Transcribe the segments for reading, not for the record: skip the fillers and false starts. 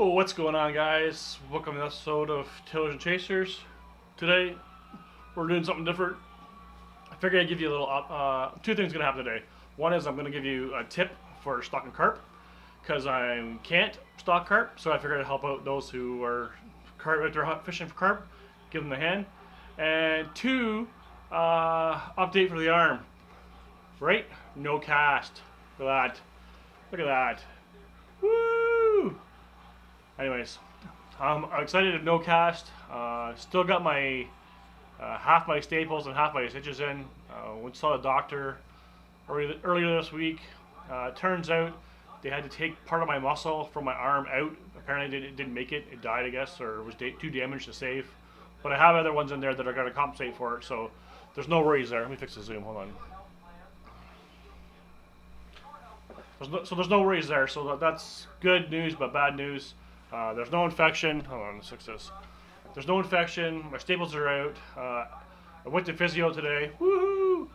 Oh, what's going on, guys? Welcome to an episode of Tailors and Chasers. Today, we're doing something different. I figured I'd give you a little, two things gonna happen today. One is I'm gonna give you a tip for stalking carp, because I can't stalk carp, so I figured I'd help out those who are carp, if they're fishing for carp, give them a hand. And two, update for the arm. Right? No cast. Look at that. Look at that. Woo! Anyways, I'm excited to no cast. Still got my half my staples and half my stitches in. Went saw the doctor earlier this week. Turns out they had to take part of my muscle from my arm out. Apparently it didn't make it. It died, I guess, or was too damaged to save. But I have other ones in there that are going to compensate for it, so there's no worries there. Let me fix the zoom. Hold on. There's no worries there. So that's good news, but bad news. There's no infection. Hold on, let's fix this. There's no infection. My staples are out. I went to physio today. Woohoo!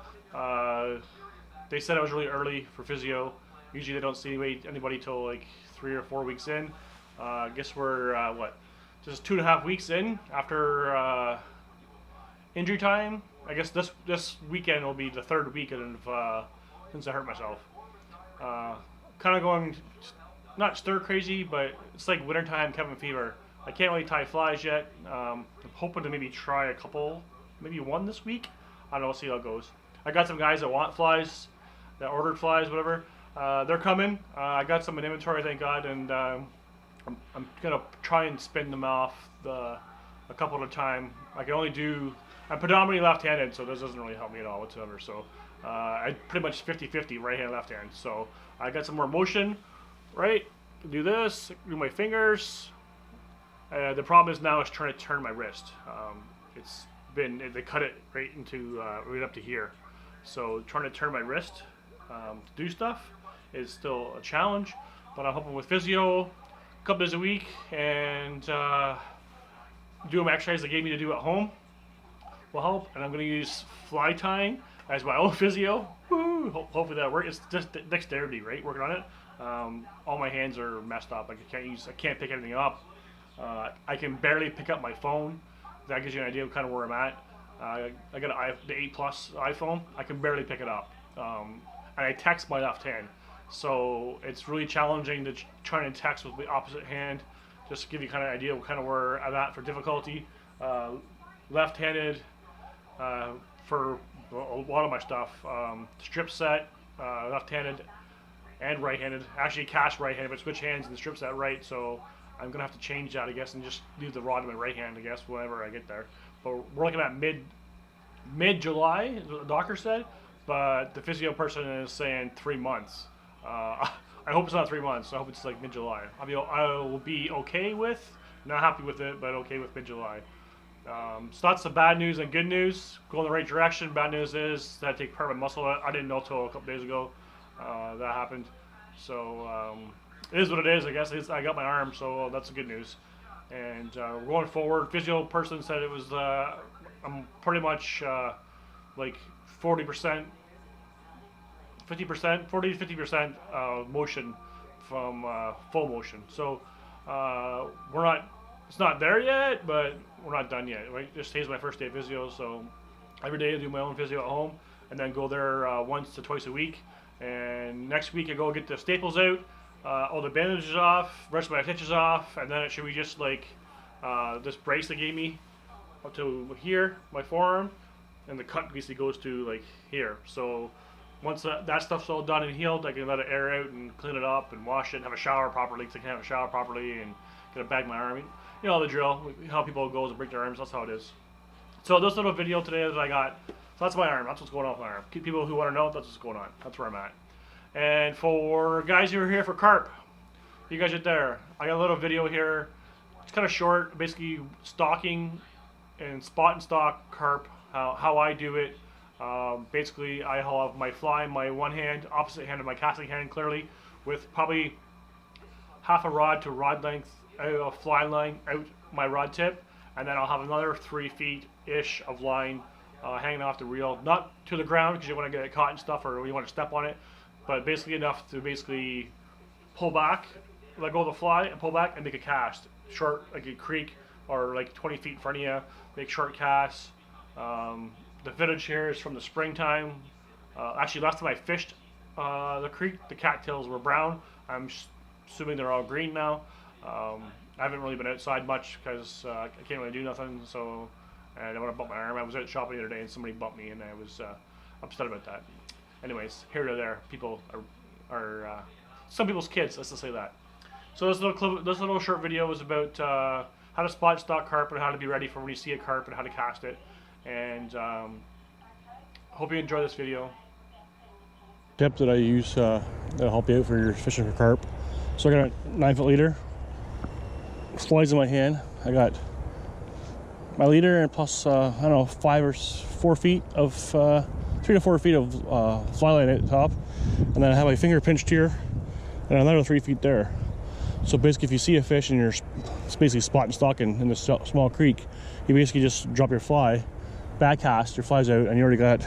They said I was really early for physio. Usually they don't see anybody till like 3 or 4 weeks in. I guess we're just 2.5 weeks in after injury time. I guess this weekend will be the third weekend of since I hurt myself. Kind of going, not stir crazy, but it's like wintertime cabin fever. I can't really tie flies yet. I'm hoping to maybe try a couple, maybe one this week. I don't know, we'll see how it goes. I got some guys that want flies, that ordered flies, whatever. They're coming. I got some in inventory, thank God, and I'm gonna try and spin them off a couple at a time. I can only do, I'm predominantly left-handed, so this doesn't really help me at all whatsoever. So I pretty much 50-50 right hand, left hand. So I got some more motion, right? Do this, do my fingers. The problem is now is trying to turn my wrist. They cut it right into right up to here. So trying to turn my wrist to do stuff is still a challenge. But I'm hoping with physio, a couple days a week, and doing my exercise they gave me to do at home will help. And I'm going to use fly tying as my own physio. Woo! Hopefully that works. It's just dexterity, right? Working on it. All my hands are messed up. Like I can't pick anything up. I can barely pick up my phone. That gives you an idea of kind of where I'm at. I got the 8 Plus iPhone. I can barely pick it up. And I text my left hand. So it's really challenging to try and text with the opposite hand. Just to give you kind of idea of kind of where I'm at for difficulty. Left-handed for a lot of my stuff. Strip set, left-handed and right-handed. Actually cast right-handed, but switch hands and strip set right. So I'm gonna have to change that, I guess, and just leave the rod in my right hand, I guess, whenever I get there. But we're looking at mid-July, the doctor said. But the physio person is saying 3 months. I hope it's not 3 months. I hope it's like mid-July. I will be okay with, not happy with it, but okay with mid-July. So that's the bad news and good news. Go in the right direction. Bad news is that I take part of my muscle. I didn't know till a couple days ago that happened. So it is what it is, I guess. I got my arm, so that's the good news. And going forward, physio person said it was I'm pretty much like 40%, 50%, 40 to 50% motion from full motion. So we're not. It's not there yet, but we're not done yet. Right? This today's my first day of physio, so every day I do my own physio at home, and then go there once to twice a week. And next week I go get the staples out, all the bandages off, rest of my stitches off, and then it should be just like this brace they gave me up to here, my forearm, and the cut basically goes to like here. So once that stuff's all done and healed, I can let it air out and clean it up and wash it and have a shower properly, because I can't have a shower properly, and get a bag my arm. You know the drill, how people go and break their arms, that's how it is. So this little video today that I got, so that's my arm, that's what's going on with my arm. People who want to know, that's what's going on, that's where I'm at. And for guys who are here for carp, you guys are there, I got a little video here, it's kind of short, basically stalking and spot and stalk carp, how I do it. Basically I have my fly in my one hand, opposite hand of my casting hand clearly, with probably half a rod to rod length a fly line out my rod tip, and then I'll have another 3 feet-ish of line hanging off the reel, not to the ground because you want to get it caught and stuff, or you want to step on it, but basically enough to basically pull back let go of the fly and pull back and make a cast. Short, like a creek or like 20 feet in front of you, make short casts. The footage here is from the springtime. Actually, last time I fished the creek, the cattails were brown. I'm assuming they're all green now. I haven't really been outside much because I can't really do nothing. So, and I want to bump my arm. I was out shopping the other day and somebody bumped me, and I was upset about that. Anyways, here or there, people are some people's kids. Let's just say that. So this little short video was about how to spot stock carp and how to be ready for when you see a carp and how to cast it. And hope you enjoy this video. Tip that I use that'll help you out for your fishing for carp. So I got a 9-foot leader, slides in my hand. I got my leader and plus I don't know 5 or 4 feet of 3 to 4 feet of fly line at the top, and then I have my finger pinched here and another 3 feet there. So basically, if you see a fish and you're basically spotting stalking in this small creek, you basically just drop your fly, back cast, your fly's out, and you already got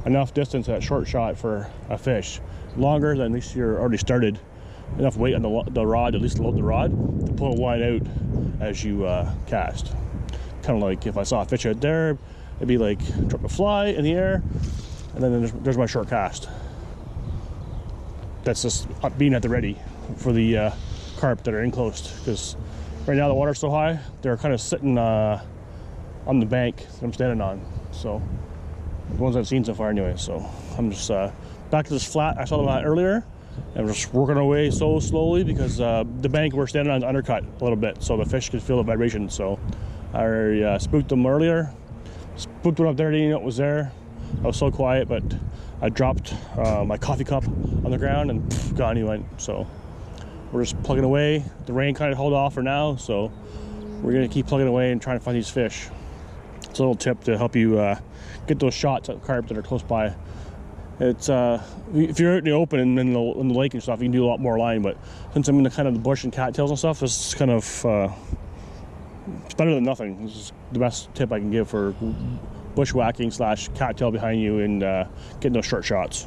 enough distance at short shot for a fish. Longer, then at least you're already started enough weight on the rod, at least to load the rod, to pull the line out as you cast. Kind of like if I saw a fish out there, it'd be like drop a fly in the air, and then there's my short cast. That's just being at the ready for the carp that are enclosed, because right now the water's so high, they're kind of sitting on the bank that I'm standing on. So the ones I've seen so far anyway. So I'm just back to this flat I saw them on earlier, and we're just working away so slowly because the bank we're standing on is undercut a little bit, so the fish could feel the vibration. So I spooked them earlier, spooked one up there, didn't know it was there. I was so quiet, but I dropped my coffee cup on the ground and gone he went. So we're just plugging away. The rain kind of held off for now, so we're gonna keep plugging away and trying to find these fish. It's a little tip to help you get those shots at carp that are close by. It's if you're out in the open and in the lake and stuff, you can do a lot more line. But since I'm in the kind of the bush and cattails and stuff, it's kind of it's better than nothing. This is the best tip I can give for bushwhacking / cattail behind you and getting those short shots.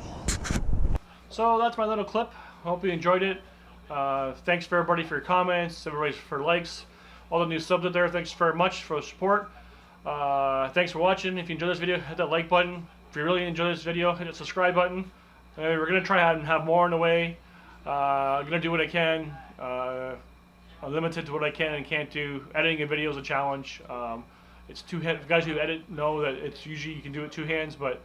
So that's my little clip. Hope you enjoyed it. Thanks for everybody for your comments, everybody for likes, all the new subs out there. Thanks very much for the support. Thanks for watching. If you enjoyed this video, hit that like button. If you really enjoyed this video, hit the subscribe button. We're gonna try and have more on the way. I'm gonna do what I can. I'm limited to what I can and can't do. Editing a video is a challenge. It's guys who edit know that it's usually you can do it 2 hands, but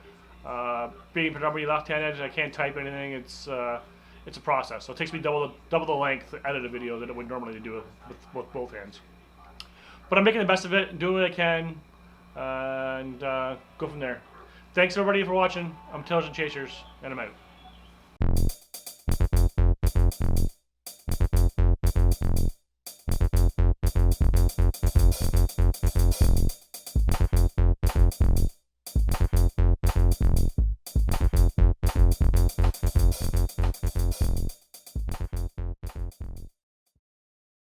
being predominantly left-handed, I can't type anything. It's a process, so it takes me double the length to edit a video that it would normally do with both hands. But I'm making the best of it, doing what I can, and go from there. Thanks everybody for watching. I'm Intelligent Chasers, and I'm out.